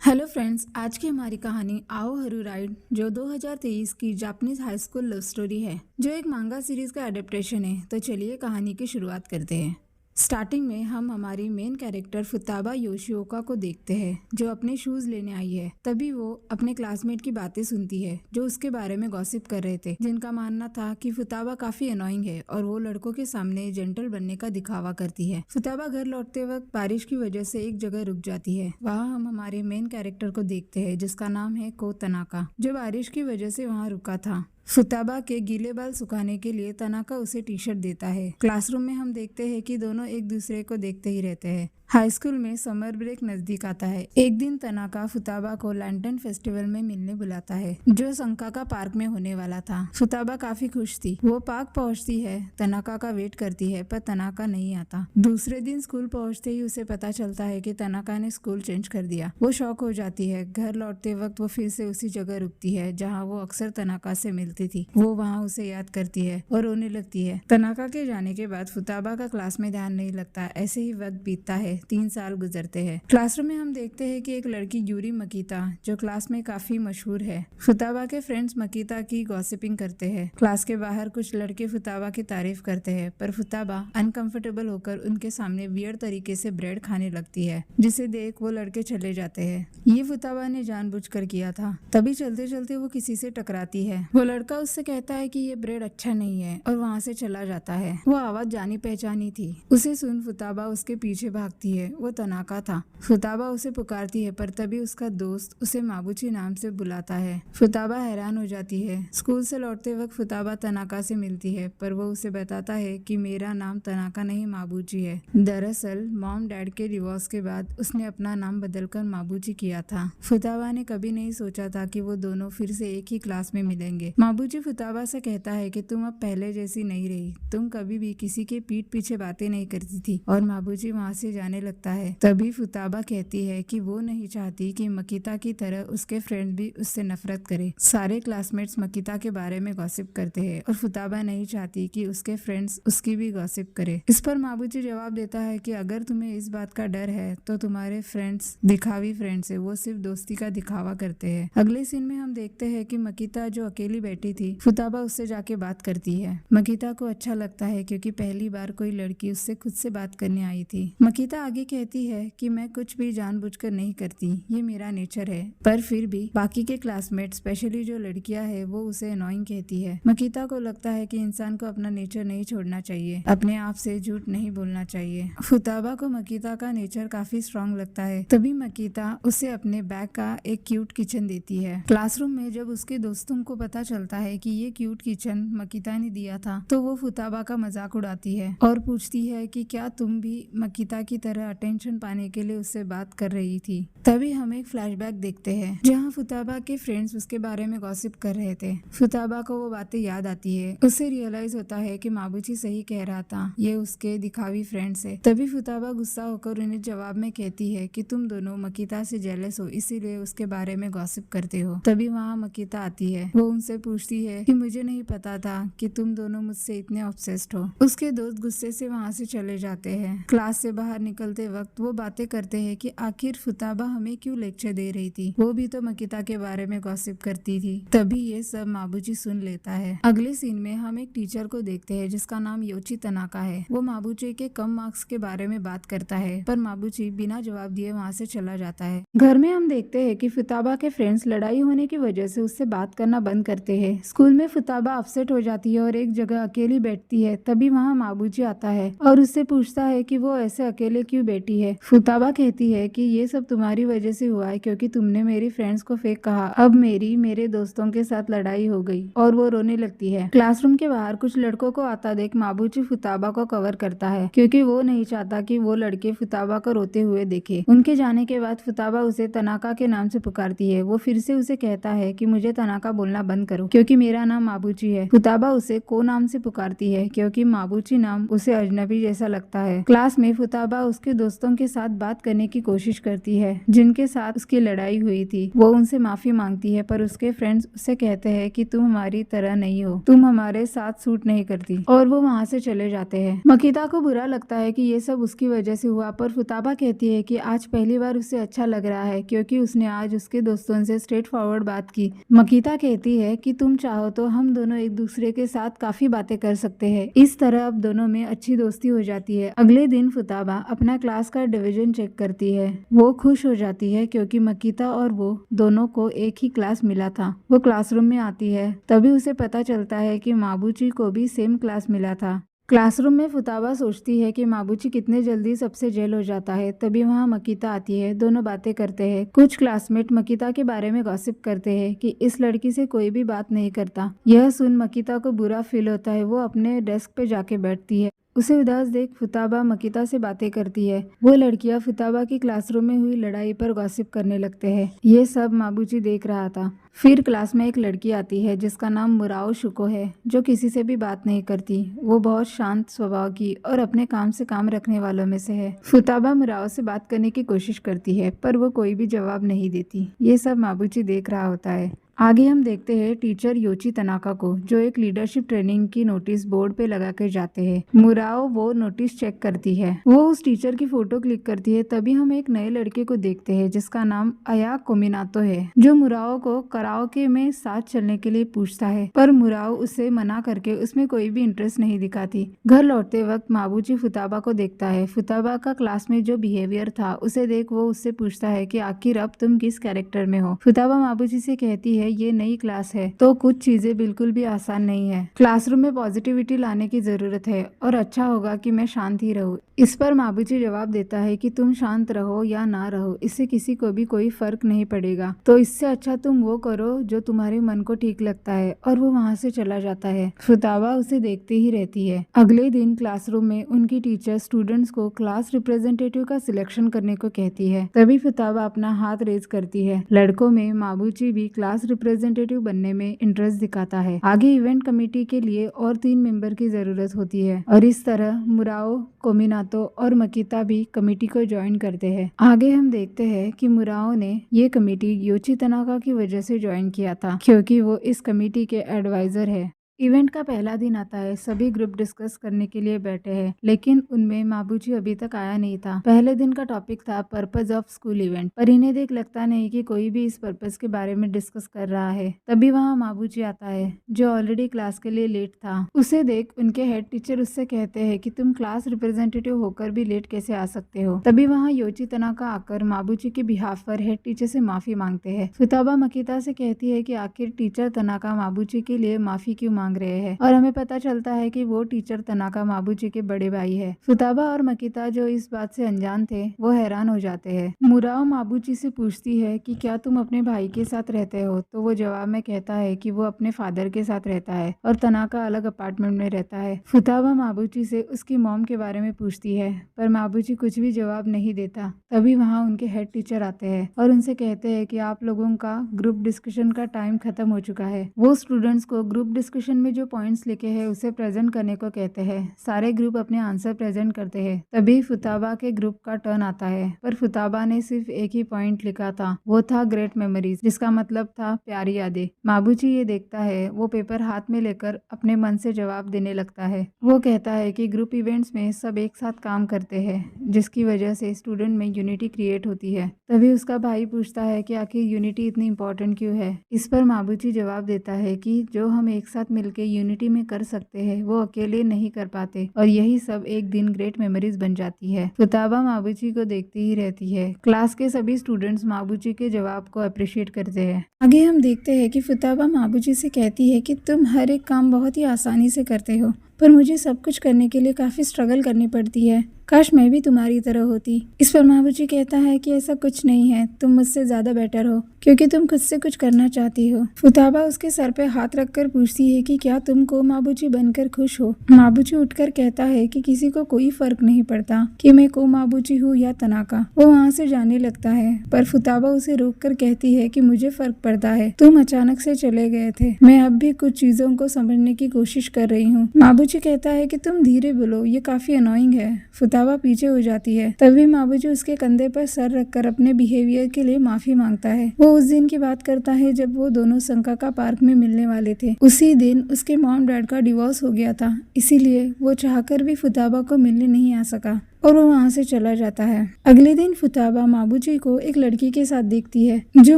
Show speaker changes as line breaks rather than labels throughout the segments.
Hello friends, आज की हमारी कहानी आओ हरु राइड जो 2023 की Japanese high school love story है जो एक मांगा सीरीज का एडेप्टेशन है। तो चलिए कहानी की शुरुआत करते हैं। स्टार्टिंग में हम हमारी मेन कैरेक्टर फुताबा योशिओका को देखते हैं जो अपने शूज लेने आई है। तभी वो अपने क्लासमेट की बातें सुनती है जो उसके बारे में गॉसिप कर रहे थे, जिनका मानना था कि फुताबा काफी अनोइंग है और वो लड़कों के सामने जेंटल बनने का दिखावा करती है। फुताबा घर लौटते वक्त बारिश की वजह से एक जगह रुक जाती है। वहाँ हम हमारे मेन कैरेक्टर को देखते हैं जिसका नाम है को तनाका, जो बारिश की वजह से वहाँ रुका था। फुताबा के गीले बाल सुखाने के लिए तनाका उसे टी शर्ट देता है। क्लासरूम में हम देखते हैं कि दोनों एक दूसरे को देखते ही रहते हैं। हाई स्कूल में समर ब्रेक नजदीक आता है। एक दिन तनाका फुताबा को लैंटर्न फेस्टिवल में मिलने बुलाता है जो संकाका पार्क में होने वाला था। फुताबा काफी खुश थी। वो पार्क पहुंचती है, तनाका का वेट करती है पर तनाका नहीं आता। दूसरे दिन स्कूल पहुंचते ही उसे पता चलता है कि तनाका ने स्कूल चेंज कर दिया। वो शॉक हो जाती है। घर लौटते वक्त वो फिर से उसी जगह रुकती है जहाँ वो अक्सर तनाका से मिलती थी। वो वहाँ उसे याद करती है और रोने लगती है। तनाका के जाने के बाद फुताबा का क्लास में ध्यान नहीं लगता। ऐसे ही वक्त बीतता है। 3 साल गुजरते हैं। क्लासरूम में हम देखते हैं कि एक लड़की यूरी मकीता जो क्लास में काफी मशहूर है। फुताबा के फ्रेंड्स मकीता की गॉसिपिंग करते हैं। क्लास के बाहर कुछ लड़के फुताबा की तारीफ करते हैं पर फुताबा अनकंफर्टेबल होकर उनके सामने वियर्ड तरीके से ब्रेड खाने लगती है, जिसे देख वो लड़के चले जाते हैं। ये फुताबा ने जानबूझकर किया था। तभी चलते चलते वो किसी से टकराती है। वो लड़का उससे कहता है कि ये ब्रेड अच्छा नहीं है और वहाँ से चला जाता है। वो आवाज जानी पहचानी थी। उसे सुन फुताबा उसके पीछे भागती है। वो तनाका था। फुताबा उसे पुकारती है पर तभी उसका दोस्त उसे माबूची नाम से बुलाता है। फुताबा हैरान हो जाती है। स्कूल से लौटते वक्त फुताबा तनाका से मिलती है पर वो उसे बताता है कि मेरा नाम तनाका नहीं माबूची है। दरअसल मॉम डैड के डिवोर्स के बाद उसने अपना नाम बदलकर माबूची किया था। फुताबा ने कभी नहीं सोचा था कि वो दोनों फिर से एक ही क्लास में मिलेंगे। माबूची फुताबा से कहता है कि तुम अब पहले जैसी नहीं रही। तुम कभी भी किसी के पीठ पीछे बातें नहीं करती थी। और माबूची वहाँ से जाने लगता है। तभी फुताबा कहती है कि वो नहीं चाहती कि मकीता की तरह उसके फ्रेंड भी उससे नफरत करे। सारे क्लासमेट्स मकीता के बारे में गॉसिप करते हैं और फुताबा नहीं चाहती कि उसके फ्रेंड्स उसकी भी गॉसिप करे। इस पर माबूजी जवाब देता है कि अगर तुम्हें इस बात का डर है तो तुम्हारे फ्रेंड्स दिखावी फ्रेंड्स है, वो सिर्फ दोस्ती का दिखावा करते हैं। अगले सीन में हम देखते हैं कि मकीता जो अकेली बैठी थी, फुताबा उससे जाके बात करती है। मकीता को अच्छा लगता है क्योंकि पहली बार कोई लड़की उससे खुद से बात करने आई थी। मकीता आगे कहती है कि मैं कुछ भी जानबूझकर नहीं करती, ये मेरा नेचर है। पर फिर भी बाकी के क्लासमेट स्पेशली जो लड़कियां है वो उसे अनोइंग कहती है। मकीता को लगता है कि इंसान को अपना नेचर नहीं छोड़ना चाहिए, अपने आप से झूठ नहीं बोलना चाहिए। फुताबा को मकीता का नेचर काफी स्ट्रांग लगता है। तभी मकीता उसे अपने बैग का एक क्यूट किचन देती है। क्लासरूम में जब उसके दोस्तों को पता चलता है कि ये क्यूट किचन मकीता ने दिया था तो वो फुताबा का मजाक उड़ाती है और पूछती है कि क्या तुम भी मकीता की तरह अटेंशन पाने के लिए उससे बात कर रही थी। तभी हम एक फ्लैशबैक देखते हैं जहाँ फुताबा के फ्रेंड्स उसके बारे में गॉसिप कर रहे थे। फुताबा को वो बातें याद आती है। उसे रियलाइज होता है कि माबूची सही कह रहा था, ये उसके दिखावी फ्रेंड्स है। तभी फुताबा गुस्सा होकर उन्हें जवाब में कहती है कि तुम दोनों मकीता से जेलस हो इसीलिए उसके बारे में गॉसिप करते हो। तभी वहाँ मकीता आती है। वो उनसे पूछती है कि मुझे नहीं पता था कि तुम दोनों मुझसे इतने ऑब्सेस्ड हो। उसके दोस्त गुस्से से वहाँ से चले जाते हैं। क्लास से बाहर निकलते वक्त वो बातें करते हैं कि आखिर फुताबा हमें क्यों लेक्चर दे रही थी, वो भी तो मकीता के बारे में गॉसिप करती थी। तभी ये सब माबूजी सुन लेता है। अगले सीन में हम एक टीचर को देखते हैं जिसका नाम योची तनाका है। वो माबूजी के कम मार्क्स के बारे में बात करता है पर माबूजी बिना जवाब दिए वहाँ से चला जाता है। घर में हम देखते हैं कि फुताबा के फ्रेंड्स लड़ाई होने की वजह से उससे बात करना बंद करते हैं। स्कूल में फुताबा अपसेट हो जाती है और एक जगह अकेली बैठती है। तभी वहाँ माबूजी आता है और उससे पूछता है कि वो ऐसे अकेले क्यों बैठी है। फुताबा कहती है कि ये सब तुम्हारी वजह से हुआ है क्योंकि तुमने मेरी फ्रेंड्स को फेक कहा। अब मेरे दोस्तों के साथ लड़ाई हो गई और वो रोने लगती है। क्लासरूम के बाहर कुछ लड़कों को आता देख माबूजी फुताबा को कवर करता है क्योंकि वो नहीं चाहता कि वो लड़के फुताबा को रोते हुए देखे। उनके जाने के बाद फुताबा उसे तनाका के नाम से पुकारती है। वो फिर से उसे कहता है कि मुझे तनाका बोलना बंद करो क्योंकि मेरा नाम माबूची है। फुताबा उसे को नाम से पुकारती है क्योंकि माबूची नाम उसे अजनबी जैसा लगता है। क्लास में फुताबा उसके दोस्तों के साथ बात करने की कोशिश करती है जिनके साथ उसकी लड़ाई हुई थी। वो उनसे माफी मांगती है पर उसके फ्रेंड्स उससे कहते हैं कि तुम हमारी तरह नहीं हो, तुम हमारे साथ सूट नहीं करती, और वो वहाँ से चले जाते हैं। मकीता को बुरा लगता है कि ये सब उसकी वजह से हुआ, पर फुताबा कहती है कि आज पहली बार उसे अच्छा लग रहा है क्योंकि उसने आज उसके दोस्तों से स्ट्रेट फॉरवर्ड बात की। मकीता कहती है कि तुम चाहो तो हम दोनों एक दूसरे के साथ काफी बातें कर सकते हैं। इस तरह अब दोनों में अच्छी दोस्ती हो जाती है। अगले दिन फुताबा अपना क्लास का डिवीजन चेक करती है। वो खुश हो जाती है क्योंकि मकीता और वो दोनों को एक ही क्लास मिला था। वो क्लासरूम में आती है, तभी उसे पता चलता है कि माबूची को भी सेम क्लास मिला था। क्लासरूम में फुताबा सोचती है कि माबूची कितने जल्दी सबसे जेल हो जाता है। तभी वहाँ मकीता आती है, दोनों बातें करते हैं। कुछ क्लासमेट मकीता के बारे में गॉसिप करते हैं कि इस लड़की से कोई भी बात नहीं करता। यह सुन मकीता को बुरा फील होता है। वो अपने डेस्क पे जाके बैठती है। उसे उदास देख फुताबा मकीता से बातें करती है। वो लड़कियां फुताबा की क्लासरूम में हुई लड़ाई पर गॉसिप करने लगते हैं। ये सब माबूची देख रहा था। फिर क्लास में एक लड़की आती है जिसका नाम मुराओ शुको है, जो किसी से भी बात नहीं करती। वो बहुत शांत स्वभाव की और अपने काम से काम रखने वालों में से है। फुताबा मुराओ से बात करने की कोशिश करती है पर वो कोई भी जवाब नहीं देती। ये सब माबूची देख रहा होता है। आगे हम देखते हैं टीचर योची तनाका को, जो एक लीडरशिप ट्रेनिंग की नोटिस बोर्ड पे लगा कर जाते हैं। मुराओ वो नोटिस चेक करती है। वो उस टीचर की फोटो क्लिक करती है। तभी हम एक नए लड़के को देखते हैं जिसका नाम अया कोमिनातो है, जो मुराओ को कराओके में साथ चलने के लिए पूछता है, पर मुराओ उसे मना करके उसमें कोई भी इंटरेस्ट नहीं दिखाती। घर लौटते वक्त माबूची फुताबा को देखता है। फुताबा का क्लास में जो बिहेवियर था उसे देख वो उससे पूछता है कि आखिर अब तुम किस कैरेक्टर में हो। फुताबा माबूची से कहती है ये नई क्लास है तो कुछ चीजें बिल्कुल भी आसान नहीं है। क्लासरूम में पॉजिटिविटी लाने की जरूरत है और अच्छा होगा कि मैं शांत ही रहूं। इस पर माबूची जवाब देता है कि तुम शांत रहो या ना रहो, इससे किसी को भी कोई फर्क नहीं पड़ेगा, तो इससे अच्छा तुम वो करो जो तुम्हारे मन को ठीक लगता है। और वो वहाँ से चला जाता है। फुताबा उसे देखते ही रहती है। अगले दिन क्लासरूम में उनकी टीचर स्टूडेंट्स को क्लास रिप्रेजेंटेटिव का सिलेक्शन करने को कहती है। तभी फुताबा अपना हाथ रेज करती है। लड़कों में माबूची भी क्लास रिप्रेजेंटेटिव बनने में इंटरेस्ट दिखाता है। आगे इवेंट कमेटी के लिए और 3 मेंबर की जरूरत होती है और इस तरह मुराओ, कोमिनातो और मकीता भी कमेटी को ज्वाइन करते हैं। आगे हम देखते हैं कि मुराओ ने ये कमेटी योची तनाका की वजह से ज्वाइन किया था क्योंकि वो इस कमेटी के एडवाइजर है। इवेंट का पहला दिन आता है। सभी ग्रुप डिस्कस करने के लिए बैठे हैं, लेकिन उनमें माबूची अभी तक आया नहीं था। पहले दिन का टॉपिक था पर्पज ऑफ स्कूल इवेंट, पर इन्हें देख लगता नहीं कि कोई भी इस पर्पज के बारे में डिस्कस कर रहा है। तभी वहाँ माबूची आता है, जो ऑलरेडी क्लास के लिए लेट था। उसे देख उनके हेड टीचर उससे कहते हैं कि तुम क्लास रिप्रेजेंटेटिव होकर भी लेट कैसे आ सकते हो। तभी वहाँ योची तनाका आकर माबूची के बिहाफ पर हेड टीचर से माफी मांगते हैं। फुताबा मकीता से कहती है कि आखिर टीचर तनाका माबूची के लिए माफी क्यों मांग रहे हैं, और हमें पता चलता है कि वो टीचर तनाका माबूची के बड़े भाई है। फुताबा और मकीता, जो इस बात से अनजान थे, वो हैरान हो जाते हैं। मुराओ माबूची से पूछती है कि क्या तुम अपने भाई के साथ रहते हो, तो वो जवाब में कहता है कि वो अपने फादर के साथ रहता है और तनाका अलग अपार्टमेंट में रहता है। फुताबा माबूची से उसकी मॉम के बारे में पूछती है, पर माबूची कुछ भी जवाब नहीं देता। तभी वहाँ उनके हेड टीचर आते हैं और उनसे कहते हैं कि आप लोगों का ग्रुप डिस्कशन का टाइम खत्म हो चुका है। वो स्टूडेंट्स को ग्रुप डिस्कशन में जो पॉइंट्स लिखे हैं उसे प्रेजेंट करने को कहते हैं। सारे ग्रुप अपने आंसर प्रेजेंट करते हैं। तभी फुताबा के ग्रुप का टर्न आता है, पर फुताबा ने सिर्फ एक ही पॉइंट लिखा था, वो था ग्रेट मेमोरीज, जिसका मतलब था प्यारी यादें। माबूची ये देखता है। वो पेपर हाथ में लेकर अपने मन से जवाब देने लगता है। वो कहता है कि ग्रुप इवेंट्स में सब एक साथ काम करते हैं, जिसकी वजह से स्टूडेंट में यूनिटी क्रिएट होती है। तभी उसका भाई पूछता है कि आखिर यूनिटी इतनी इंपॉर्टेंट क्यों है। इस पर माबूची जवाब देता है कि जो हम एक साथ मिलकर यूनिटी में कर सकते हैं वो अकेले नहीं कर पाते, और यही सब एक दिन ग्रेट मेमोरीज बन जाती है। फुताबा माबूची को देखती ही रहती है। क्लास के सभी स्टूडेंट्स माबूची के जवाब को अप्रिशिएट करते हैं। आगे हम देखते हैं कि फुताबा माबूची से कहती है कि तुम हर एक काम बहुत ही आसानी से करते हो, पर मुझे सब कुछ करने के लिए काफी स्ट्रगल करनी पड़ती है। काश मैं भी तुम्हारी तरह होती। इस पर माबूची कहता है कि ऐसा कुछ नहीं है, तुम मुझसे ज्यादा बेटर हो क्योंकि तुम खुद से कुछ करना चाहती हो। फुताबा उसके सर पे हाथ रखकर पूछती है कि क्या तुम को माबूची बनकर खुश हो। माबूची उठकर कहता है कि किसी को कोई फर्क नहीं पड़ता कि मैं को माबूची हूँ या तनाका। वो वहाँ से जाने लगता है, पर फुताबा उसे रोककर कहती है कि मुझे फर्क पड़ता है, तुम अचानक से चले गए थे, मैं अब भी कुछ चीजों को समझने की कोशिश कर रही हूँ। माबूची कहता है कि तुम धीरे बोलो, ये काफी अनोइंग है। फुताबा फुताबा पीछे हो जाती है। तभी माबूजी उसके कंधे पर सर रखकर अपने बिहेवियर के लिए माफी मांगता है। वो उस दिन की बात करता है जब वो दोनों संकाका पार्क में मिलने वाले थे। उसी दिन उसके मॉम डैड का डिवोर्स हो गया था, इसीलिए वो चाहकर भी फुताबा को मिलने नहीं आ सका और वो वहाँ से चला जाता है। अगले दिन फुताबा माबूजी को एक लड़की के साथ देखती है जो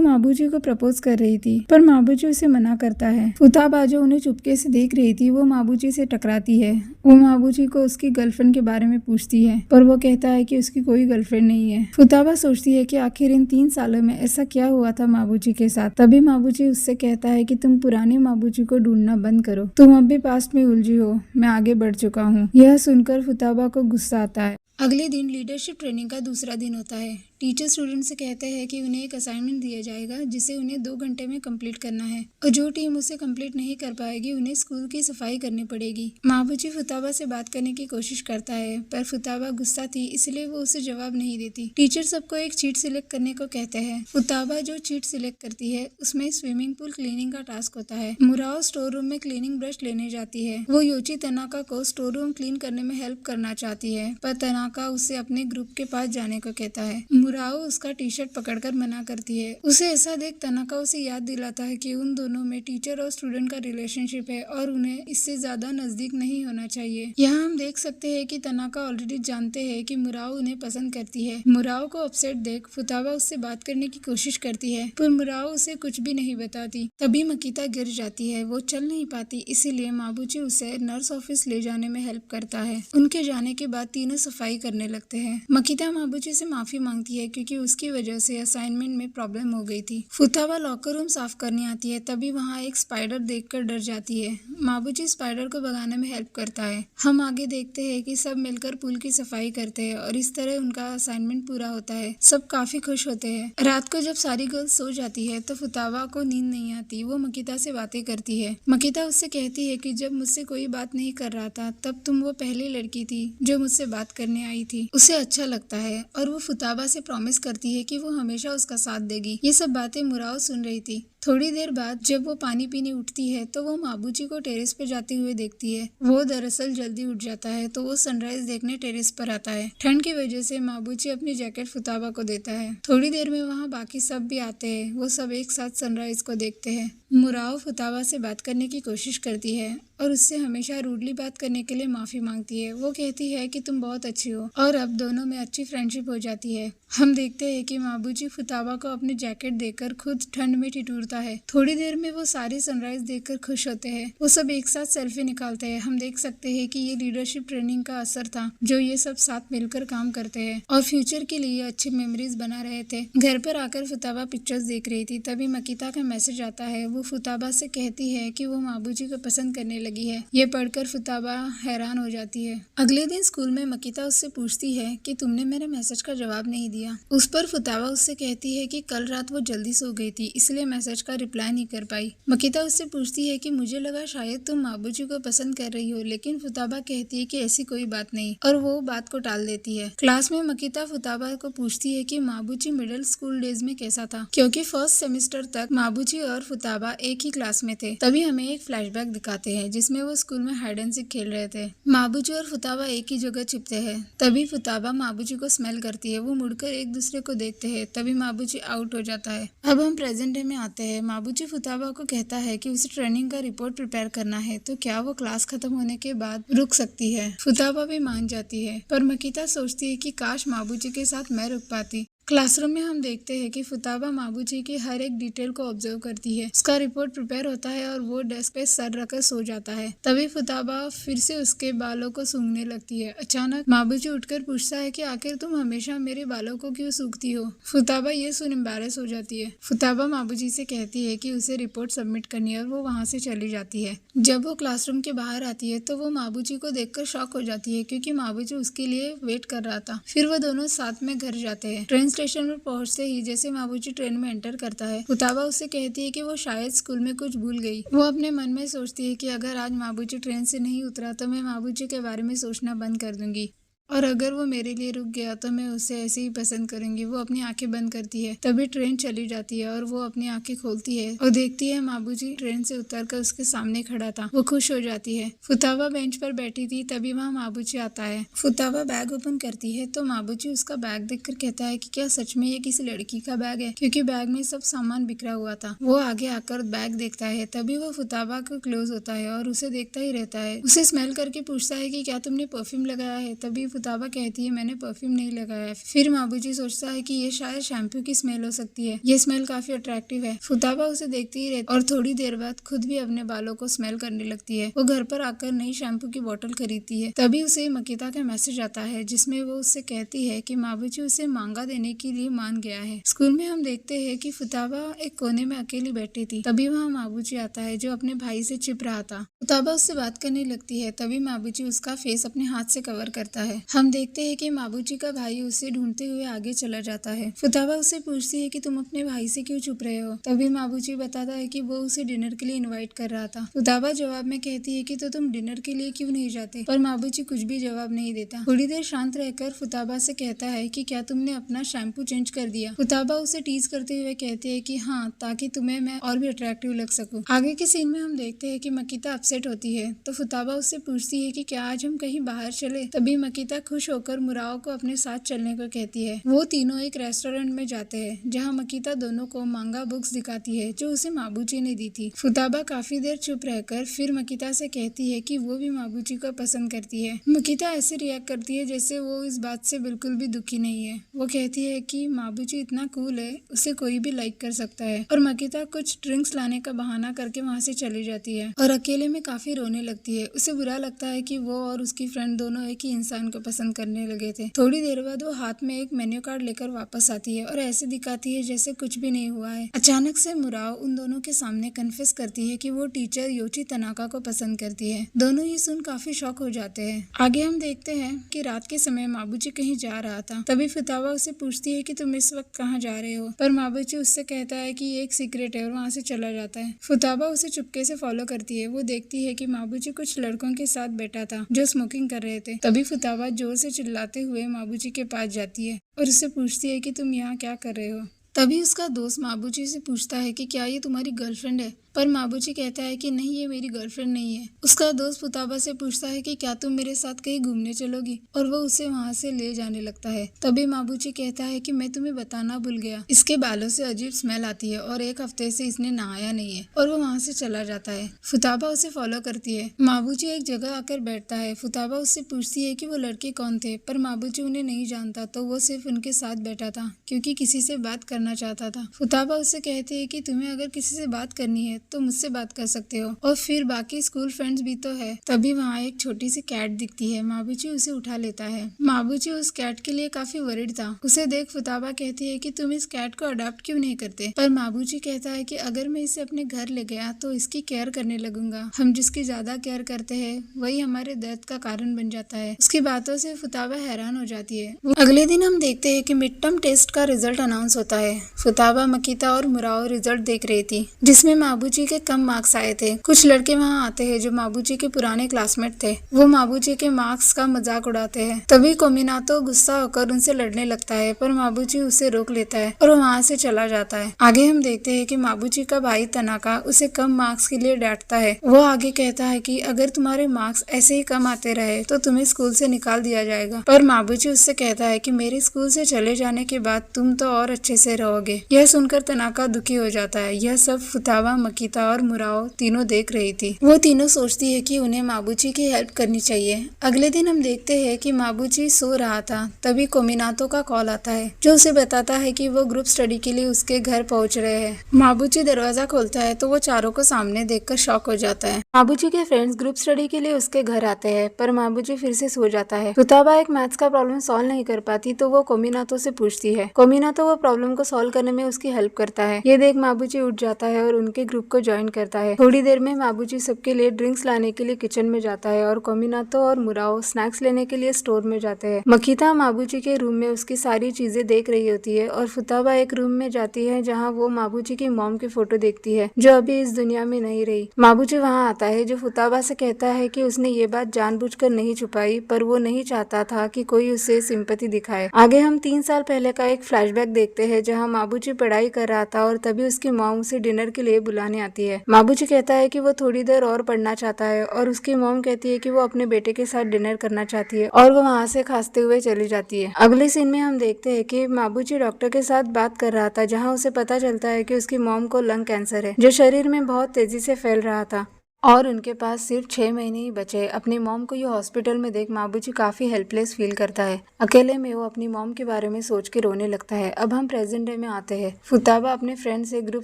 माबूजी को प्रपोज कर रही थी, पर माबूजी उसे मना करता है। फुताबा जो उन्हें चुपके से देख रही थी वो माबूजी से टकराती है। वो माबूजी को उसकी गर्लफ्रेंड के बारे में पूछती है, पर वो कहता है कि उसकी कोई गर्लफ्रेंड नहीं है। फुताबा सोचती है कि आखिर इन 3 सालों में ऐसा क्या हुआ था माबूजी के साथ। तभी माबूजी उससे कहता है कि तुम पुराने माबूजी को ढूंढना बंद करो, तुम अब भी पास्ट में उलझी हो, मैं आगे बढ़ चुका हूँ। यह सुनकर फुताबा को गुस्सा आता है। अगले दिन लीडरशिप ट्रेनिंग का दूसरा दिन होता है। टीचर स्टूडेंट से कहते हैं कि उन्हें एक असाइनमेंट दिया जाएगा जिसे उन्हें 2 घंटे में कंप्लीट करना है और जो टीम उसे कंप्लीट नहीं कर पाएगी उन्हें स्कूल की सफाई करनी पड़ेगी। माबूजी फुताबा से बात करने की कोशिश करता है, पर फुताबा गुस्सा थी इसलिए वो उसे जवाब नहीं देती। टीचर सबको एक चीट सिलेक्ट करने को कहते हैं। फुताबा जो चीट सिलेक्ट करती है उसमें स्विमिंग पूल क्लीनिंग का टास्क होता है। मुराओ स्टोर रूम में क्लीनिंग ब्रश लेने जाती है। वो योची तनाका को स्टोर रूम क्लीन करने में हेल्प करना चाहती है, पर तनाका उसे अपने ग्रुप के पास जाने को कहता है। मुराओ उसका टी शर्ट पकड़कर मना करती है। उसे ऐसा देख तनाका उसे याद दिलाता है कि उन दोनों में टीचर और स्टूडेंट का रिलेशनशिप है और उन्हें इससे ज्यादा नजदीक नहीं होना चाहिए। यहाँ हम देख सकते हैं कि तनाका ऑलरेडी जानते हैं कि मुराओ उन्हें पसंद करती है। मुराओ को अपसेट देख फुताबा उससे बात करने की कोशिश करती है, पर मुराओ उसे कुछ भी नहीं बताती। तभी मकीता गिर जाती है। वो चल नहीं पाती, इसीलिए माबूजी उसे नर्स ऑफिस ले जाने में हेल्प करता है। उनके जाने के बाद तीनों सफाई करने लगते हैं। मकीता माबूजी से माफी मांगती है क्योंकि उसकी वजह से असाइनमेंट में प्रॉब्लम हो गई थी। फुताबा लॉकर रूम साफ करने आती है, तभी वहाँ एक स्पाइडर देखकर डर जाती है। माबूजी स्पाइडर को भगाने में हेल्प करता है। हम आगे देखते हैं कि सब मिलकर पूल की सफाई करते हैं और इस तरह उनका असाइनमेंट पूरा होता है। सब काफी खुश होते हैं। रात को जब सारी गर्ल्स सो जाती है तो फुताबा को नींद नहीं आती। वो मकीता से बातें करती है। मकीता उससे कहती है कि जब मुझसे कोई बात नहीं कर रहा था तब तुम वो पहली लड़की थी जो मुझसे बात करने आई थी। उसे अच्छा लगता है और वो फुताबा से प्रॉमिस करती है कि वो हमेशा उसका साथ देगी। ये सब बातें मुराओ सुन रही थी। थोड़ी देर बाद जब वो पानी पीने उठती है तो वो माबूजी को टेरेस पे जाते हुए देखती है। वो दरअसल जल्दी उठ जाता है तो वो सनराइज देखने टेरेस पर आता है। ठंड की वजह से माबूजी अपनी जैकेट फुताबा को देता है। थोड़ी देर में वहाँ बाकी सब भी आते हैं। वो सब एक साथ सनराइज को देखते हैं। मुराओ फुताबा से बात करने की कोशिश करती है और उससे हमेशा रूडली बात करने के लिए माफी मांगती है। वो कहती है कि तुम बहुत अच्छी हो और अब दोनों में अच्छी फ्रेंडशिप हो जाती है। हम देखते हैं कि माबूजी फुताबा को अपनी जैकेट देकर खुद ठंड में ठिठुरता है। थोड़ी देर में वो सारी सनराइज देखकर खुश होते हैं। वो सब एक साथ सेल्फी निकालते हैं। हम देख सकते हैं कि ये लीडरशिप ट्रेनिंग का असर था, जो ये सब साथ मिलकर काम करते हैं और फ्यूचर के लिए अच्छी मेमोरीज बना रहे थे। घर पर आकर फुताबा पिक्चर्स देख रही थी, तभी मकीता का मैसेज आता है। वो फुताबा से कहती है कि वो माबूजी को पसंद करने लगी है। ये पढ़कर फुताबा हैरान हो जाती है। अगले दिन स्कूल में मकीता उससे पूछती है कि तुमने मेरे मैसेज का जवाब नहीं दिया। उस पर फुताबा उससे कहती है कि कल रात वो जल्दी सो गई थी, इसलिए मैसेज का रिप्लाई नहीं कर पाई। मकीता उससे पूछती है कि मुझे लगा शायद तुम माबूजी को पसंद कर रही हो, लेकिन फुताबा कहती है कि ऐसी कोई बात नहीं और वो बात को टाल देती है। क्लास में मकीता फुताबा को पूछती है कि माबूजी मिडिल स्कूल डेज में कैसा था, क्योंकि फर्स्ट सेमेस्टर तक माबूजी और फुताबा एक ही क्लास में थे। तभी हमें एक फ्लैशबैक दिखाते हैं जिसमें वो स्कूल में हाइड एंड सीक खेल रहे थे। माबूजी और फुताबा एक ही जगह छिपते हैं। तभी फुताबा माबूजी को स्मेल करती है। वो मुड़कर एक दूसरे को देखते हैं। तभी माबूजी आउट हो जाता है। अब हम प्रेजेंट डे में आते हैं। माबूजी फुताबा को कहता है कि उसे ट्रेनिंग का रिपोर्ट प्रिपेयर करना है, तो क्या वो क्लास खत्म होने के बाद रुक सकती है। फुताबा भी मान जाती है, पर मकीता सोचती है कि काश माबूजी के साथ मैं रुक पाती। क्लासरूम में हम देखते हैं कि फुताबा माबूजी की हर एक डिटेल को ऑब्जर्व करती है। उसका रिपोर्ट प्रिपेयर होता है और वो डेस्क पे सर रखकर सो जाता है। तभी फुताबा फिर से उसके बालों को सूंघने लगती है। अचानक माबूजी उठकर पूछता है कि आखिर तुम हमेशा मेरे बालों को क्यों सूंघती हो। फुताबा ये सुन एम्बैरेस हो जाती है। फुताबा माबूजी से कहती है कि उसे रिपोर्ट सबमिट करनी है और वो वहाँ से चली जाती है। जब वो क्लासरूम के बाहर आती है तो वो माबूजी को देखकर शॉक हो जाती है, क्योंकि माबूजी उसके लिए वेट कर रहा था। फिर वो दोनों साथ में घर जाते हैं। ट्रेन स्टेशन पर पहुंचते ही जैसे माबूजी ट्रेन में एंटर करता है, फुताबा उससे कहती है कि वो शायद स्कूल में कुछ भूल गई। वो अपने मन में सोचती है कि अगर आज माबूजी ट्रेन से नहीं उतरा तो मैं माबूजी के बारे में सोचना बंद कर दूंगी। और अगर वो मेरे लिए रुक गया तो मैं उसे ऐसे ही पसंद करूंगी। वो अपनी आंखें बंद करती है। तभी ट्रेन चली जाती है और वो अपनी आंखें खोलती है और देखती है माबूजी ट्रेन से उतरकर उसके सामने खड़ा था। वो खुश हो जाती है। फुतावा बेंच पर बैठी थी, तभी वहाँ माबूजी आता है। फुतावा बैग ओपन करती है तो माबूजी उसका बैग देखकर कहता है कि क्या सच में ये किसी लड़की का बैग है, क्योंकि बैग में सब सामान बिखरा हुआ था। वो आगे आकर बैग देखता है, तभी वो फुतावा को क्लोज होता है और उसे देखता ही रहता है। उसे स्मेल करके पूछता है कि क्या तुमने परफ्यूम लगाया है। तभी फुतावा कहती है मैंने परफ्यूम नहीं लगाया। फिर माबूजी सोचता है कि ये शायद शैम्पू की स्मेल हो सकती है, ये स्मेल काफी अट्रैक्टिव है। फुतावा उसे देखती ही रहती और थोड़ी देर बाद खुद भी अपने बालों को स्मेल करने लगती है। वो घर पर आकर नई शैम्पू की बोतल खरीदती है। तभी उसे मकिता का मैसेज आता है जिसमें वो उससे कहती है कि माबूजी उसे मांगा देने के लिए मान गया है। स्कूल में हम देखते हैं कि फुतावा एक कोने में अकेली बैठी थी। तभी वहाँ माबूजी आता है जो अपने भाई से छिप रहा था। फुतावा उससे बात करने लगती है। तभी माबूजी उसका फेस अपने हाथ से कवर करता है। हम देखते हैं कि माबूजी का भाई उसे ढूंढते हुए आगे चला जाता है। फुतावा उससे पूछती है कि तुम अपने भाई से क्यों छुप रहे हो। तभी माबूजी बताता है कि वो उसे डिनर के लिए इनवाइट कर रहा था। फुतावा जवाब में कहती है कि तो तुम डिनर के लिए क्यों नहीं जाते, पर माबूजी कुछ भी जवाब नहीं देता। थोड़ी देर शांत रहकर फुतावा से कहता है कि क्या तुमने अपना शैम्पू चेंज कर दिया। फुतावा उसे टीज करते हुए कहती है कि हाँ, ताकि तुम्हें मैं और भी अट्रैक्टिव लग सकूं। आगे के सीन में हम देखते हैं कि मकिता अपसेट होती है तो फुतावा उससे पूछती है कि क्या आज हम कहीं बाहर चले। तभी मकिता खुश होकर मुराओ को अपने साथ चलने को कहती है। वो तीनों एक रेस्टोरेंट में जाते हैं जहाँ मकिता दोनों को मांगा बुक्स दिखाती है जो उसे माबूजी ने दी थी। फुतावा काफी देर चुप रहकर फिर मकिता से कहती है कि वो भी माबूजी को पसंद करती है। मकिता ऐसे रिएक्ट करती है जैसे वो इस बात से बिल्कुल भी दुखी नहीं है। वो कहती है कि माबूजी इतना कूल है, उसे कोई भी लाइक कर सकता है। और मकिता कुछ ड्रिंक्स लाने का बहाना करके वहाँ से चली जाती है और अकेले में काफी रोने लगती है। उसे बुरा लगता है कि वो और उसकी फ्रेंड दोनों एक ही इंसान को पसंद करने लगे थे। थोड़ी देर बाद वो हाथ में एक मेन्यू कार्ड लेकर वापस आती है और ऐसे दिखाती है जैसे कुछ भी नहीं हुआ है। अचानक से मुराओ उन दोनों के सामने कन्फेस करती है कि वो टीचर योची तनाका को पसंद करती है। दोनों ये सुन काफी शॉक हो जाते हैं। आगे हम देखते हैं कि रात के समय माबूजी कहीं जा रहा था। तभी फुतावा उसे पूछती है कि तुम इस वक्त कहाँ जा रहे हो, पर माबूजी उससे कहता है कि ये एक सीक्रेट है और वहाँ से चला जाता है। फुतावा उसे चुपके से फॉलो करती है। वो देखती है कि माबूजी कुछ लड़कों के साथ बैठा था जो स्मोकिंग कर रहे थे। तभी फुतावा जोर से चिल्लाते हुए माबूजी के पास जाती है और उससे पूछती है कि तुम यहाँ क्या कर रहे हो। तभी उसका दोस्त माबूजी से पूछता है कि क्या ये तुम्हारी गर्लफ्रेंड है, पर माबूजी कहता है कि नहीं, ये मेरी गर्लफ्रेंड नहीं है। उसका दोस्त फुतावा से पूछता है कि क्या तुम मेरे साथ कहीं घूमने चलोगी, और वो उसे वहाँ से ले जाने लगता है। तभी माबूजी कहता है कि मैं तुम्हें बताना भूल गया, इसके बालों से अजीब स्मेल आती है और एक हफ्ते से इसने नहाया नहीं है, और वो वहाँ से चला जाता है। फुतावा उसे फॉलो करती है। माबूजी एक जगह आकर बैठता है। फुतावा उससे पूछती है कि वो लड़के कौन थे, पर माबूजी उन्हें नहीं जानता, तो वो सिर्फ उनके साथ बैठा था क्योंकि किसी से बात करना चाहता था। फुतावा उससे कहती है कि तुम्हें अगर किसी से बात करनी है तो मुझसे बात कर सकते हो, और फिर बाकी स्कूल फ्रेंड्स भी तो है। तभी वहाँ एक छोटी सी कैट दिखती है। माबूजी उसे उठा लेता है। माबूजी उस कैट के लिए काफी वरिड था। उसे देख फुतावा कहती है कि तुम इस कैट को अडॉप्ट क्यों नहीं करते, पर माबूजी कहता है कि अगर मैं इसे अपने घर ले गया तो इसकी केयर करने लगूंगा। हम जिसकी ज्यादा केयर करते हैं वही हमारे दर्द का कारण बन जाता है। उसकी बातों से फुतावा हैरान हो जाती है। अगले दिन हम देखते हैं कि मिड टर्म टेस्ट का रिजल्ट अनाउंस होता है। फुतावा, मकिता और मुराओ रिजल्ट देख रही थी जिसमें माबूजी के कम मार्क्स आए थे। कुछ लड़के वहाँ आते हैं जो माबूजी के पुराने क्लासमेट थे। वो माबूजी के मार्क्स का मजाक उड़ाते हैं। तभी कोमिनातो गुस्सा होकर उनसे लड़ने लगता है, पर माबूजी उसे रोक लेता है और वहाँ से चला जाता है। आगे हम देखते हैं कि माबूजी का भाई तनाका उसे कम मार्क्स के लिए डांटता है। वो आगे कहता है कि अगर तुम्हारे मार्क्स ऐसे ही कम आते रहे तो तुम्हें स्कूल से निकाल दिया जाएगा, पर माबूजी उससे कहता है कि मेरे स्कूल से चले जाने के बाद तुम तो और अच्छे से रहोगे। यह सुनकर तनाका दुखी हो जाता है। यह सब फुतावा, मकिता और मुराओ तीनों देख रही थी। वो तीनों सोचती है कि उन्हें माबूजी की हेल्प करनी चाहिए। अगले दिन हम देखते हैं कि माबूजी सो रहा था। तभी कोमिनातो का कॉल आता है जो उसे बताता है कि वो ग्रुप स्टडी के लिए उसके घर पहुंच रहे हैं। माबूजी दरवाजा खोलता है तो वो चारों को सामने देखकर शॉक हो जाता है। माबूजी के फ्रेंड्स ग्रुप स्टडी के लिए उसके घर आते हैं, पर माबूजी फिर से सो जाता है। फुतावा एक मैथ्स का प्रॉब्लम सॉल्व नहीं कर पाती तो वो कोमिनातो से पूछती है। कोमिनातो वो प्रॉब्लम को सॉल्व करने में उसकी हेल्प करता है। ये देख माबूजी उठ जाता है और उनके ग्रुप को ज्वाइन करता है। थोड़ी देर में माबूजी सबके लिए ड्रिंक्स लाने के लिए किचन में जाता है और कोमिनातो और मुराओ स्नैक्स लेने के लिए स्टोर में जाते हैं। मकीता माबूजी के रूम में उसकी सारी चीजें देख रही होती है और फुताबा एक रूम में जाती है जहाँ वो माबूजी की मॉम की फोटो देखती है जो अभी इस दुनिया में नहीं रही। माबूजी वहाँ आता है जो फुताबा से कहता है कि उसने ये बात जानबूझकर नहीं छुपाई, पर वो नहीं चाहता था कि कोई उसे सिंपैथी दिखाए। आगे हम 3 साल पहले का एक फ्लैशबैक देखते हैं जहाँ माबूजी पढ़ाई कर रहा था और तभी उसकी मॉम उसे डिनर के लिए बुलाने आती है। माबूजी कहता है कि वो थोड़ी देर और पढ़ना चाहता है और उसकी मॉम कहती है कि वो अपने बेटे के साथ डिनर करना चाहती है और वो वहाँ से खांसते हुए चली जाती है। अगले सीन में हम देखते हैं कि माबूजी डॉक्टर के साथ बात कर रहा था जहाँ उसे पता चलता है कि उसकी मॉम को लंग कैंसर है जो शरीर में बहुत तेजी से फैल रहा था और उनके पास सिर्फ 6 महीने ही बचे। अपनी मॉम को ये हॉस्पिटल में देख माबूजी काफी हेल्पलेस फील करता है। अकेले में वो अपनी मॉम के बारे में सोच के रोने लगता है। अब हम प्रेजेंट डे में आते हैं। फुताबा अपने फ्रेंड से ग्रुप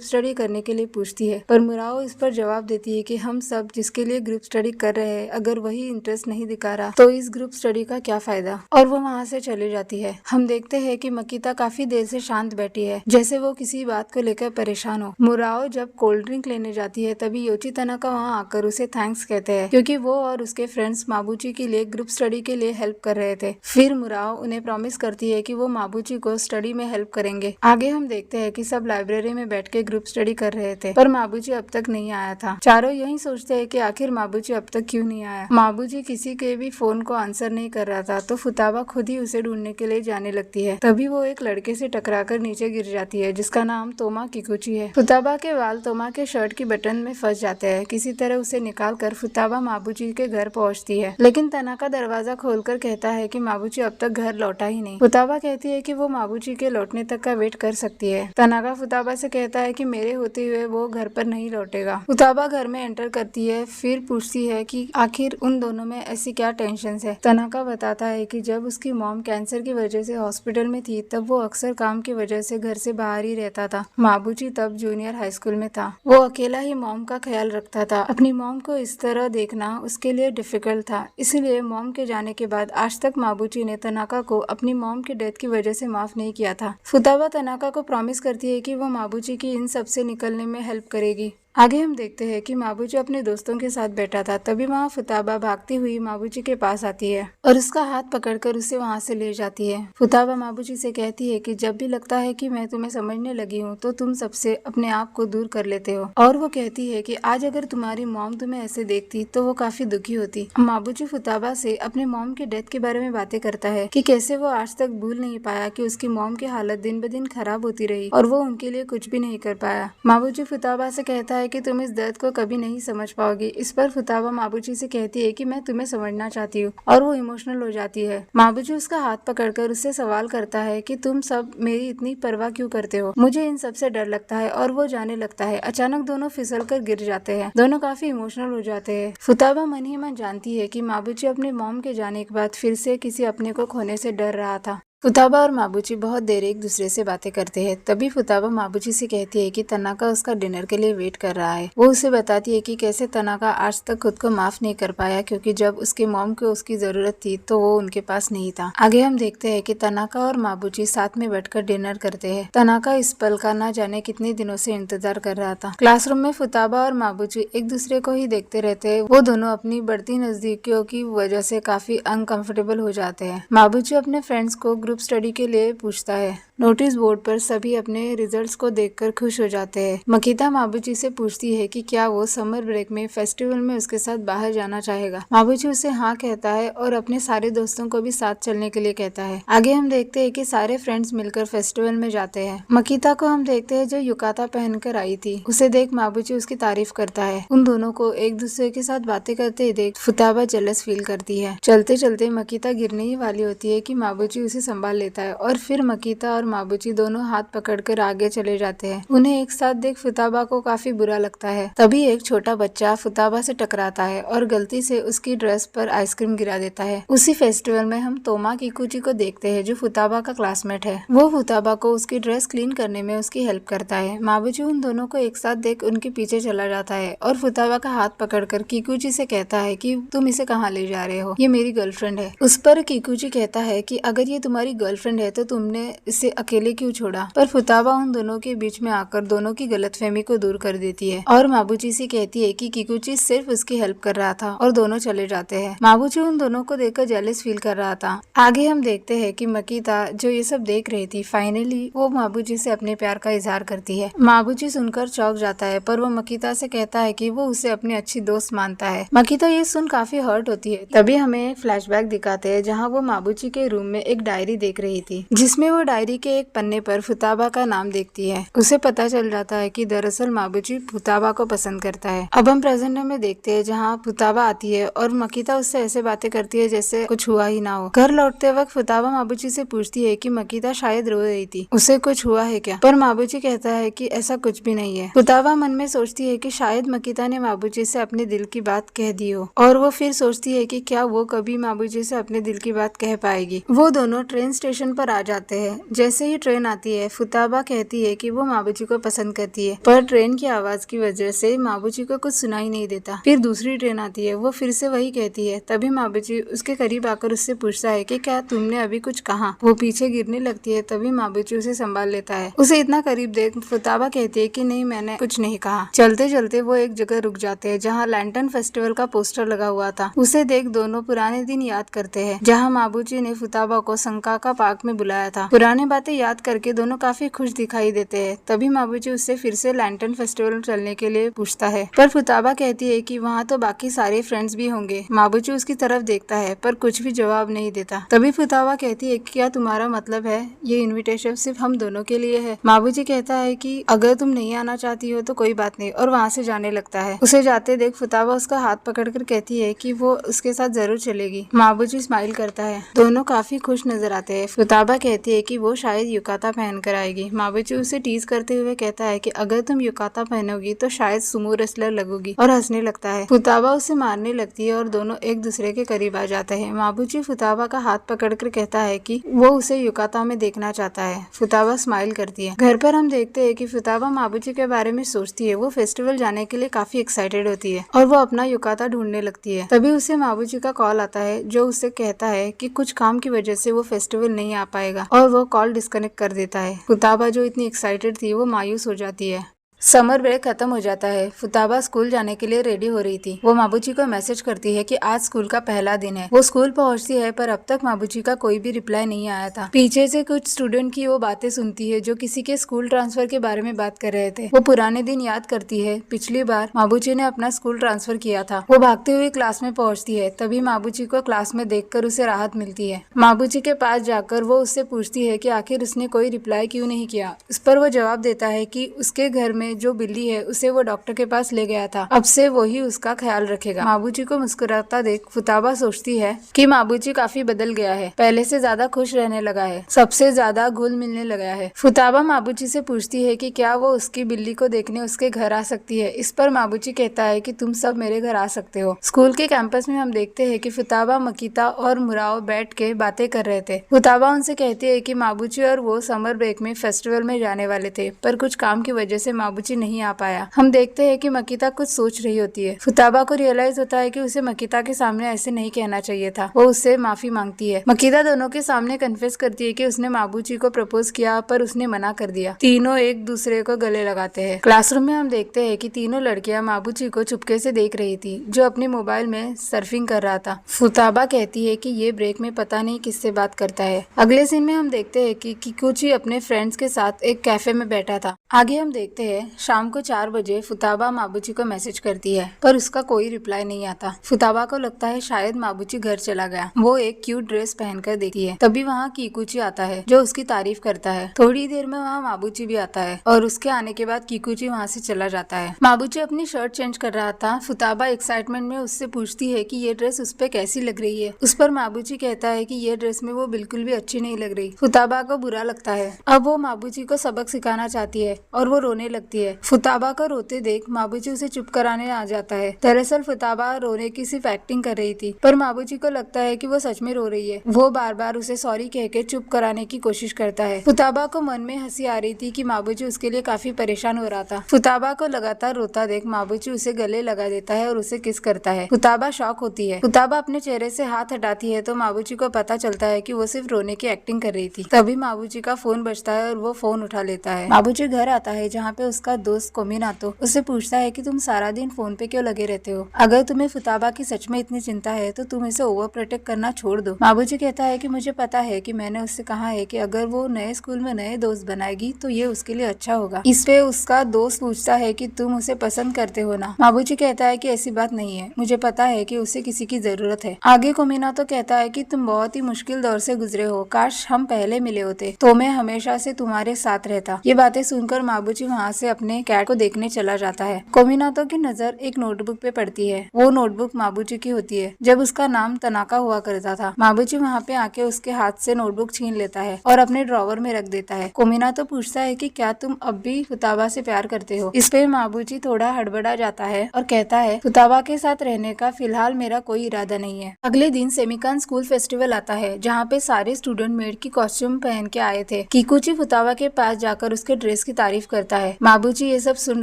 स्टडी करने के लिए पूछती है पर मुराओ इस पर जवाब देती है कि हम सब जिसके लिए ग्रुप स्टडी कर रहे हैं अगर वही इंटरेस्ट नहीं दिखा रहा तो इस ग्रुप स्टडी का क्या फायदा, और वो वहाँ से चली जाती है। हम देखते हैं कि मकीता काफी देर से शांत बैठी है जैसे वो किसी बात को लेकर परेशान हो। मुराओ जब कोल्ड ड्रिंक लेने जाती है तभी योची तनाका वहाँ कर उसे थैंक्स कहते हैं क्योंकि वो और उसके फ्रेंड्स माबूजी के लिए ग्रुप स्टडी के लिए हेल्प कर रहे थे। फिर मुराओ उन्हें प्रॉमिस करती है कि वो माबूजी को स्टडी में हेल्प करेंगे। आगे हम देखते हैं कि सब लाइब्रेरी में बैठ के ग्रुप स्टडी कर रहे थे पर माबूजी अब तक नहीं आया था। चारों यही सोचते हैं कि आखिर माबूजी अब तक क्यों नहीं आया। माबूजी किसी के भी फोन को आंसर नहीं कर रहा था तो फुताबा खुद ही उसे ढूंढने के लिए जाने लगती है। तभी वो एक लड़के से टकराकर नीचे गिर जाती है जिसका नाम तोमा किकुची है। फुताबा के वाल तोमा के शर्ट की बटन में फंस जाते हैं। किसी तरह उसे निकाल कर फुताबा माबूजी के घर पहुंचती है लेकिन तनाका दरवाजा खोलकर कहता है कि माबूजी अब तक घर लौटा ही नहीं। फुताबा कहती है कि वो माबूजी के लौटने तक का वेट कर सकती है। तनाका फुताबा से कहता है कि मेरे होते हुए वो घर पर नहीं लौटेगा। फुताबा घर में एंटर करती है फिर पूछती है कि आखिर उन दोनों में ऐसी क्या टेंशन है। तनाका बताता है कि जब उसकी मॉम कैंसर की वजह से हॉस्पिटल में थी तब वो अक्सर काम की वजह से घर से बाहर ही रहता था। माबूजी तब जूनियर हाई स्कूल में था। वो अकेला ही मॉम का ख्याल रखता था। अपनी मॉम को इस तरह देखना उसके लिए डिफिकल्ट था, इसलिए मॉम के जाने के बाद आज तक माबूजी ने तनाका को अपनी मॉम की डेथ की वजह से माफ नहीं किया था। फुताबा तनाका को प्रॉमिस करती है कि वो माबूजी की इन सब से निकलने में हेल्प करेगी। आगे हम देखते हैं कि माबूजी अपने दोस्तों के साथ बैठा था तभी वहाँ फुताबा भागती हुई माबूजी के पास आती है और उसका हाथ पकड़कर उसे वहाँ से ले जाती है। फुताबा माबूजी से कहती है कि जब भी लगता है कि मैं तुम्हें समझने लगी हूँ तो तुम सबसे अपने आप को दूर कर लेते हो, और वो कहती है कि आज अगर तुम्हारी मॉम तुम्हें ऐसे देखती तो वो काफी दुखी होती। माबूजी फुताबा से अपने मॉम के डेथ के बारे में बातें करता है कि कैसे वो आज तक भूल नहीं पाया कि उसकी मॉम की हालत दिन ब दिन खराब होती रही और वो उनके लिए कुछ भी नहीं कर पाया। माबूजी फुताबा से कहता है कि तुम इस दर्द को कभी नहीं समझ पाओगी। इस पर फुताबा माबूजी से कहती है कि मैं तुम्हें समझना चाहती हूँ और वो इमोशनल हो जाती है। माबूजी उसका हाथ पकड़कर उससे सवाल करता है कि तुम सब मेरी इतनी परवाह क्यों करते हो, मुझे इन सब से डर लगता है, और वो जाने लगता है। अचानक दोनों फिसल कर गिर जाते हैं। दोनों काफी इमोशनल हो जाते हैं। फुताबा मन ही मन जानती है कि माबूजी अपने मॉम के जाने के बाद फिर से किसी अपने को खोने से डर रहा था। फुताबा और माबूजी बहुत देर एक दूसरे से बातें करते हैं। तभी फुताबा माबूजी से कहती है कि तनाका उसका डिनर के लिए वेट कर रहा है। वो उसे बताती है कि कैसे तनाका आज तक खुद को माफ नहीं कर पाया क्योंकि जब उसके मॉम को उसकी जरूरत थी तो वो उनके पास नहीं था। आगे हम देखते हैं कि तनाका और माबूजी साथ में बैठकर डिनर करते हैं। तनाका इस पल का ना जाने कितने दिनों से इंतजार कर रहा था। क्लासरूम में फुताबा और माबूजी एक दूसरे को ही देखते रहते हैं। वो दोनों अपनी बढ़ती नजदीकियों की वजह से काफी अनकंफर्टेबल हो जाते हैं। माबूजी अपने फ्रेंड्स को ग्रुप स्टडी के लिए पूछता है। नोटिस बोर्ड पर सभी अपने रिजल्ट्स को देखकर खुश हो जाते हैं। मकीता माबूजी से पूछती है कि क्या वो समर ब्रेक में फेस्टिवल में उसके साथ बाहर जाना चाहेगा। माबूजी उसे हाँ कहता है और अपने सारे दोस्तों को भी साथ चलने के लिए कहता है। आगे हम देखते हैं कि सारे फ्रेंड्स मिलकर फेस्टिवल में जाते हैं। मकीता को हम देखते हैं जो युकाता पहनकर आई थी। उसे देख माबूजी उसकी तारीफ करता है। उन दोनों को एक दूसरे के साथ बातें करते ही देख फुताबा जेलस फील करती है। चलते चलते मकीता गिरने ही वाली होती है कि माबूजी उसे संभाल लेता है और फिर मकीता और माबूजी दोनों हाथ पकड़कर आगे चले जाते हैं। उन्हें एक साथ देख फुताबा को काफी बुरा लगता है। तभी एक छोटा बच्चा फुताबा से टकराता है और गलती से उसकी ड्रेस पर आइसक्रीम गिरा देता है। उसी फेस्टिवल में हम तोमा किकुची को देखते हैं जो फुताबा का क्लासमेट है। वो फुताबा को उसकी ड्रेस क्लीन करने में उसकी हेल्प करता है। माबूजी उन दोनों को एक साथ देख उनके पीछे चला जाता है और फुताबा का हाथ पकड़कर किकुची से कहता है कि तुम इसे कहाँ ले जा रहे हो, ये मेरी गर्लफ्रेंड है। उस पर किकुची कहता है कि अगर ये तुम्हारी गर्लफ्रेंड है तो तुमने इसे अकेले क्यों छोड़ा। पर फुताबा उन दोनों के बीच में आकर दोनों की गलतफहमी को दूर कर देती है और माबूची से कहती है कि किकुची सिर्फ उसकी हेल्प कर रहा था और दोनों चले जाते हैं। माबूची उन दोनों को देखकर जेलस फील कर रहा था। आगे हम देखते हैं कि मकीता जो ये सब देख रही थी, फाइनली वो माबूची से अपने प्यार का इजहार करती है। माबूची सुनकर चौंक जाता है, पर वो मकीता से कहता है कि वो उसे अपनी अच्छी दोस्त मानता है। मकीता ये सुन काफी हर्ट होती है। तभी हमें फ्लैशबैक दिखाते हैं जहाँ वो माबूची के रूम में एक डायरी देख रही थी, जिसमें वो डायरी के एक पन्ने पर फुताबा का नाम देखती है। उसे पता चल जाता है कि दरअसल माबूची फुताबा को पसंद करता है। अब हम प्रेजेंट में देखते हैं जहाँ फुताबा आती है और मकीता उससे ऐसे बातें करती है जैसे कुछ हुआ ही ना हो। घर लौटते वक्त फुताबा माबूची से पूछती है कि मकीता शायद रो रही थी, उसे कुछ हुआ है क्या। पर माबूची कहता है कि ऐसा कुछ भी नहीं है। फुताबा मन में सोचती है कि शायद मकीता ने माबूची से अपने दिल की बात कह दी हो, और वो फिर सोचती है कि क्या वो कभी माबूजी से अपने दिल की बात कह पाएगी। वो दोनों ट्रेन स्टेशन पर आ जाते हैं। जैसे ही ट्रेन आती है, फुताबा कहती है कि वो माबूजी को पसंद करती है, पर ट्रेन की आवाज की वजह से माबूजी को कुछ सुनाई नहीं देता। फिर दूसरी ट्रेन आती है, वो फिर से वही कहती है। तभी माबूजी उसके करीब आकर उससे पूछता है कि क्या तुमने अभी कुछ कहा। वो पीछे गिरने लगती है, तभी माबूजी उसे संभाल लेता है। उसे इतना करीब देख फुताबा कहती है कि नहीं, मैंने कुछ नहीं कहा। चलते चलते वो एक जगह रुक जाते हैं जहाँ लैंटर्न फेस्टिवल का पोस्टर लगा हुआ था। उसे देख दोनों पुराने दिन याद करते हैं जहाँ माबूजी ने फुताबा को संकाका पार्क में बुलाया था। पुरानी बातें याद करके दोनों काफी खुश दिखाई देते हैं। तभी माबूजी उससे फिर से लैंटर्न फेस्टिवल चलने के लिए पूछता है, पर फुताबा कहती है कि वहाँ तो बाकी सारे फ्रेंड्स भी होंगे। माबूजी उसकी तरफ देखता है पर कुछ भी जवाब नहीं देता। तभी फुताबा कहती है कि क्या तुम्हारा मतलब है ये इन्विटेशन सिर्फ हम दोनों के लिए है। माबूजी कहता है कि अगर तुम नहीं आना चाहती हो तो कोई बात नहीं, और वहाँ से जाने लगता है। उसे जाते देख फुताबा उसका हाथ पकड़कर कहती है कि वो उसके साथ जरूर चलेगी। माबूजी स्माइल करता है। दोनों काफी खुश नजर आते हैं। फुताबा कहती है कि वो शायद युकाता पहन कर आएगी। माबूजी उसे टीज करते हुए कहता है कि अगर तुम युकाता पहनोगी तो शायद सुमो रेसलर लगोगी, और हंसने लगता है। फुताबा उसे मारने लगती है और दोनों एक दूसरे के करीब आ जाते हैं। माबूजी फुताबा का हाथ पकड़कर कहता है कि वो उसे युकाता में देखना चाहता है। फुताबा स्माइल करती है। घर पर हम देखते हैं कि फुताबा माबूजी के बारे में सोचती है। वो फेस्टिवल जाने के लिए काफी एक्साइटेड होती है और वो अपना युकाता ढूंढने लगती है। तभी उसे माबूजी का कॉल आता है जो उसे कहता है कि कुछ काम की वजह से वो फेस्टिवल नहीं आ पाएगा, और वो कॉल डिस्कनेक्ट कर देता है। फुताबा जो इतनी एक्साइटेड थी वो मायूस हो जाती है। समर ब्रेक खत्म हो जाता है। फुताबा स्कूल जाने के लिए रेडी हो रही थी। वो माबूजी को मैसेज करती है कि आज स्कूल का पहला दिन है। वो स्कूल पहुंचती है पर अब तक माबूजी का कोई भी रिप्लाई नहीं आया था। पीछे से कुछ स्टूडेंट की वो बातें सुनती है जो किसी के स्कूल ट्रांसफर के बारे में बात कर रहे थे। वो पुराने दिन याद करती है। पिछली बार माबूजी ने अपना स्कूल ट्रांसफर किया था। वो भागते हुए क्लास में पहुंचती है। तभी माबूजी को क्लास में देखकर उसे राहत मिलती है। माबूजी के पास जाकर वो उससे पूछती है कि आखिर उसने कोई रिप्लाई क्यों नहीं किया। उस पर वो जवाब देता है कि उसके घर में जो बिल्ली है उसे वो डॉक्टर के पास ले गया था, अब से वही उसका ख्याल रखेगा। माबूजी को मुस्कुराता देख फुताबा सोचती है कि माबूजी काफी बदल गया है, पहले से ज्यादा खुश रहने लगा है, सबसे ज्यादा घुल मिलने लगा है। फुताबा माबूजी से पूछती है कि क्या वो उसकी बिल्ली को देखने उसके घर आ सकती है। इस पर माबूजी कहता है कि तुम सब मेरे घर आ सकते हो। स्कूल के कैंपस में हम देखते हैं कि फुताबा, मकीता और मुराओ बैठ के बातें कर रहे थे। फुताबा उनसे कहती है कि माबूजी और वो समर ब्रेक में फेस्टिवल में जाने वाले थे, पर कुछ काम की वजह से माबूजी नहीं आ पाया। हम देखते हैं कि मकीता कुछ सोच रही होती है। फुताबा को रियलाइज होता है कि उसे मकीता के सामने ऐसे नहीं कहना चाहिए था। वो उससे माफी मांगती है। मकीता दोनों के सामने कन्फेस करती है कि उसने माबूजी को प्रपोज किया पर उसने मना कर दिया। तीनों एक दूसरे को गले लगाते हैं। क्लासरूम में हम देखते हैं कि तीनों लड़कियां माबूजी को चुपके से देख रही थी जो अपने मोबाइल में सर्फिंग कर रहा था। फुताबा कहती है कि ये ब्रेक में पता नहीं किससे बात करता है। अगले सीन में हम देखते हैं कि किकुची अपने फ्रेंड्स के साथ एक कैफे में बैठा था। आगे हम देखते हैं शाम को 4 बजे फुताबा माबूजी को मैसेज करती है पर उसका कोई रिप्लाई नहीं आता। फुताबा को लगता है शायद माबूजी घर चला गया। वो एक क्यूट ड्रेस पहनकर देखती है। तभी वहाँ किकुची आता है जो उसकी तारीफ करता है। थोड़ी देर में वहाँ माबूजी भी आता है और उसके आने के बाद किकुची वहाँ से चला जाता है। माबूजी अपनी शर्ट चेंज कर रहा था। फुताबा एक्साइटमेंट में उससे पूछती है कि ये ड्रेस उस पे कैसी लग रही है। उस पर माबूजी कहता है कि ये ड्रेस में वो बिल्कुल भी अच्छी नहीं लग रही। फुताबा को बुरा लगता है। अब वो माबूजी को सबक सिखाना चाहती है और वो रोने लगती लगती है। फुताबा को रोते देख माबूजी उसे चुप कराने आ जाता है। दरअसल फुताबा रोने की सिर्फ एक्टिंग कर रही थी, पर माबूजी को लगता है कि वो सच में रो रही है। वो बार बार उसे सॉरी कह के चुप कराने की कोशिश करता है। फुताबा को मन में हंसी आ रही थी कि माबूजी उसके लिए काफी परेशान हो रहा था। फुताबा को लगातार रोता देख माबूजी उसे गले लगा देता है और उसे किस करता है। फुताबा शॉक होती है। फुताबा अपने चेहरे से हाथ हटाती है तो माबूजी को पता चलता है कि वो सिर्फ रोने की एक्टिंग कर रही थी। तभी माबूजी का फोन बजता है और वो फोन उठा लेता है। माबूजी घर आता है जहाँ पे उसका दोस्त कोमिनातो उससे पूछता है कि तुम सारा दिन फोन पे क्यों लगे रहते हो? अगर तुम्हें फुताबा की सच में इतनी चिंता है तो तुम इसे ओवर प्रोटेक्ट करना छोड़ दो। माबूजी कहता है कि मुझे पता है कि मैंने उससे कहा है कि अगर वो नए स्कूल में नए दोस्त बनाएगी तो ये उसके लिए अच्छा होगा। इस पे उसका दोस्त पूछता है कि तुम उसे पसंद करते हो ना? माबूजी कहता है कि ऐसी बात नहीं है, मुझे पता है कि उसे किसी की जरूरत है। आगे कोमिनातो कहता है कि तुम बहुत ही मुश्किल दौर से गुजरे हो, काश हम पहले मिले होते तो मैं हमेशा से तुम्हारे साथ रहता। ये बातें सुनकर माबूजी वहाँ से अपने कैट को देखने चला जाता है। कोमिनातो की नजर एक नोटबुक पे पड़ती है। वो नोटबुक माबूजी की होती है। जब उसका नाम तनाका हुआ करता था। माबूजी वहाँ पे आके उसके हाथ से नोटबुक छीन लेता है और अपने ड्रॉवर में रख देता है। कोमिनातो पूछता है कि क्या तुम अब भी फुताबा से प्यार करते हो? इस पे माबूजी थोड़ा हड़बड़ा जाता है और कहता है फुताबा के साथ रहने का फिलहाल मेरा कोई इरादा नहीं है। अगले दिन सेमिकान स्कूल फेस्टिवल आता है जहाँ पे सारे स्टूडेंट मेड की कॉस्ट्यूम पहन के आए थे। किकुची फुताबा के पास जाकर उसके ड्रेस की तारीफ करता है। माबूजी ये सब सुन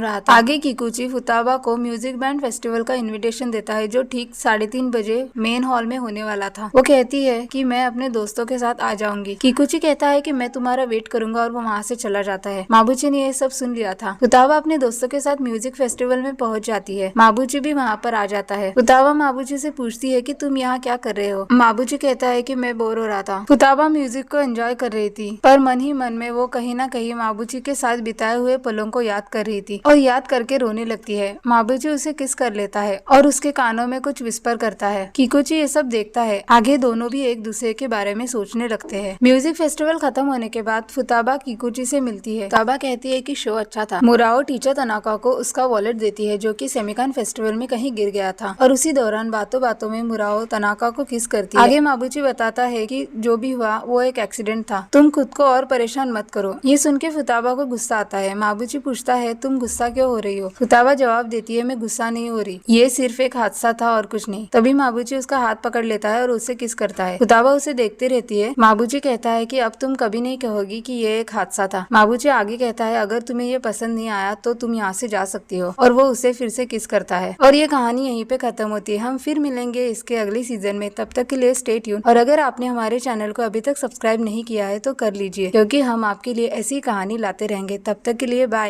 रहा था। आगे किकुची फुताबा को म्यूजिक बैंड फेस्टिवल का इनविटेशन देता है जो ठीक 3:30 बजे मेन हॉल में होने वाला था। वो कहती है कि मैं अपने दोस्तों के साथ आ जाऊंगी। किकुची कहता है कि मैं तुम्हारा वेट करूंगा और वो वहाँ से चला जाता है। माबूजी ने ये सब सुन लिया था। फुताबा अपने दोस्तों के साथ म्यूजिक फेस्टिवल में पहुंच जाती है। माबूजी भी वहाँ पर आ जाता है। फुताबा माबूजी से पूछती है कि तुम यहाँ क्या कर रहे हो? माबूजी कहता है कि मैं बोर हो रहा था। फुताबा म्यूजिक को एंजॉय कर रही थी, पर मन ही मन में वो कहीं ना कहीं माबूजी के साथ बिताए हुए पलों को याद कर रही थी और याद करके रोने लगती है। माबूजी उसे किस कर लेता है और उसके कानों में कुछ विस्पर करता है। किकुची ये सब देखता है। आगे दोनों भी एक दूसरे के बारे में सोचने लगते हैं। म्यूजिक फेस्टिवल खत्म होने के बाद फुताबा किकुची से मिलती है। फुताबा कहती है कि शो अच्छा था। मुराओ टीचर तनाका को उसका वॉलेट देती है जो कि सेमिकान फेस्टिवल में कहीं गिर गया था और उसी दौरान बातों बातों में मुराओ तनाका को किस करती है। आगे माबूजी बताता है कि जो भी हुआ वो एक एक्सीडेंट था, तुम खुद को और परेशान मत करो। ये सुन के फुताबा को गुस्सा आता है। माबूजी पूछता है तुम गुस्सा क्यों हो रही हो? फुताबा जवाब देती है मैं गुस्सा नहीं हो रही, ये सिर्फ एक हादसा था और कुछ नहीं। तभी माबूजी उसका हाथ पकड़ लेता है और उसे किस करता है। फुताबा उसे देखते रहती है। माबूजी कहता है कि अब तुम कभी नहीं कहोगी कि ये एक हादसा था। माबूजी आगे कहता है अगर तुम्हें ये पसंद नहीं आया तो तुम यहाँ से जा सकती हो और वो उसे फिर से किस करता है और ये कहानी यहीं पे खत्म होती है। हम फिर मिलेंगे इसके अगले सीजन में, तब तक के लिए स्टे ट्यून। और अगर आपने हमारे चैनल को अभी तक सब्सक्राइब नहीं किया है तो कर लीजिए क्योंकि हम आपके लिए ऐसी कहानी लाते रहेंगे। तब तक के लिए बाय।